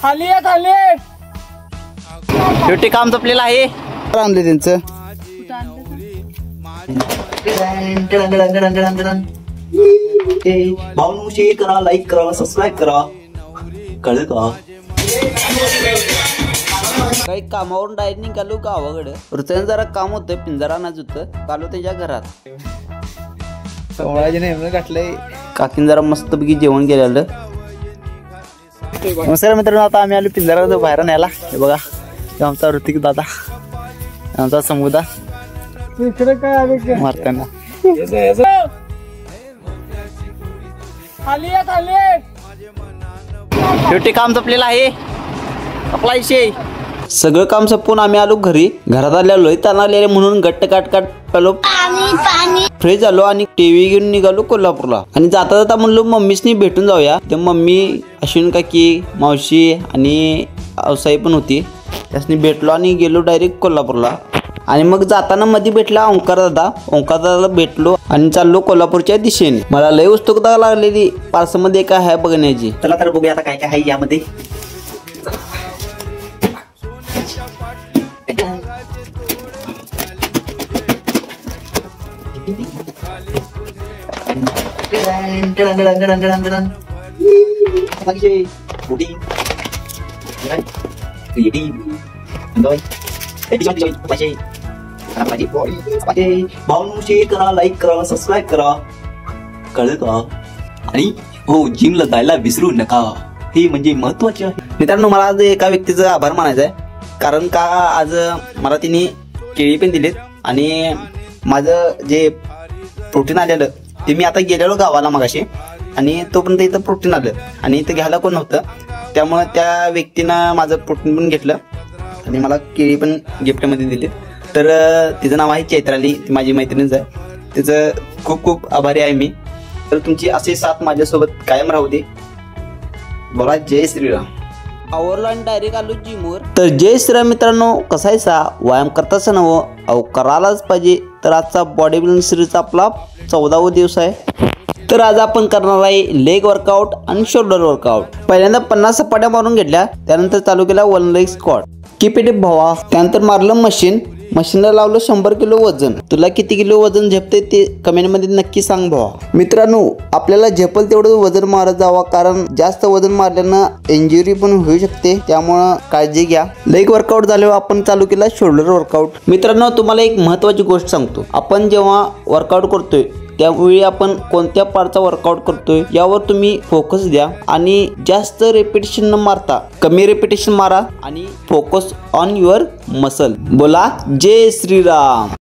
खाली शेवटी काम संपलेलं आहे. आणले त्यांचं भाऊ शेअर करा, लाईक करा, सबस्क्राईब करा. कळलं का? काही कामावरून डायरेक्ट निघालो गावाकडे. रुचन जरा काम होतं, पिंजरा आणायचं होतं. आलो त्याच्या घरात. सोळाचे नेमकं गाठलंय. काकीन जरा मस्तपैकी जेवण केलेलं. नमस्कार मित्रांनो, आता आम्ही आलो पिंजरा बाहेर न्यायला. हे बघा, आमचा ऋतिक दादा, आमचा समुदा मारताना. शेवटी काम संपलेलं आहे. आपला विषय सगळं काम संपून आम्ही आलो घरी. घरात आलेलो ताणालेले म्हणून गट्ट काट पेलो, फ्रेश झालो आणि टीव्ही घेऊन निघालो कोल्हापूरला. आणि जाता जाता म्हणलो मम्मीसनी भेटून जाऊया. ते मम्मी, अश्विन काकी, मावशी आणि अवसाई पण होती. त्यासनी भेटलो आणि गेलो डायरेक्ट कोल्हापूरला. आणि मग जाताना मध्ये भेटला ओंकार दादाला भेटलो आणि चाललो कोल्हापूरच्या दिशेने. मला लय उत्सुकता लागलेली पार्सल मध्ये काय आहे बघण्याची. चला तर बघूया आता काय काय आहे यामध्ये. भाऊ शेअर करा, लाईक करा, सबस्क्राईब करा. कळलं का? आणि हो, जिमला जायला विसरू नका, हे म्हणजे महत्वाचे आहे. मित्रांनो, मला आज एका व्यक्तीचा आभार मानायचा आहे. कारण का आज मला तिने केळी पण दिलीत आणि माझं जे प्रोटीन आलेलं ते मी आता गेलेलो गावाला मगाशी आणि तोपर्यंत इथं प्रोटीन आलं आणि इथं घ्यायला कोण नव्हतं. त्यामुळे त्या व्यक्तीनं माझं प्रोटीन पण घेतलं आणि मला केळी पण गिफ्टमध्ये दिली. तर तिचं नाव आहे चैत्राली, ती माझी मैत्रीणच आहे. तिचं खूप खूप आभारी आहे मी. तर तुमची असे साथ माझ्यासोबत कायम राहू दे. बोला जय श्रीराम. आवरला आणि डायरेक्ट आलो जिमवर. तर जय श्रीराम मित्रांनो, कसा आहे सा व्यायाम करताच नवं, अहो करायलाच पाहिजे. तर आजचा बॉडी बिल्डिंग सिरीजचा आपला 14वा दिवस आहे. तर आज आपण करणार आहे लेग वर्कआउट आणि शोल्डर वर्कआउट. पहिल्यांदा 50 सपाट्या मारून घेतल्या, त्यानंतर चालू केला 1 लेग स्क्वॉट. कीप इट भावा. त्यानंतर मारलं मशीनला लावलं 100 किलो वजन. तुला किती किलो वजन झेपते ते कमेंट मध्ये नक्की सांग भावा. मित्रांनो, आपल्याला झेपल तेवढं वजन मारत जावा, कारण जास्त वजन मारल्यानं इंजुरी पण होऊ शकते. त्यामुळं काळजी घ्या. लेग वर्कआउट झाल्यावर आपण चालू केला शोल्डर वर्कआउट. मित्रांनो, तुम्हाला एक महत्वाची गोष्ट सांगतो. आपण जेव्हा वर्कआउट करतोय त्यावेळी आपण कोणत्या पार्टचा वर्कआउट करतोय यावर तुम्ही फोकस द्या आणि जास्त रेपिटेशन न मारता कमी रेपिटेशन मारा आणि फोकस ऑन युअर मसल. बोला जय श्रीराम.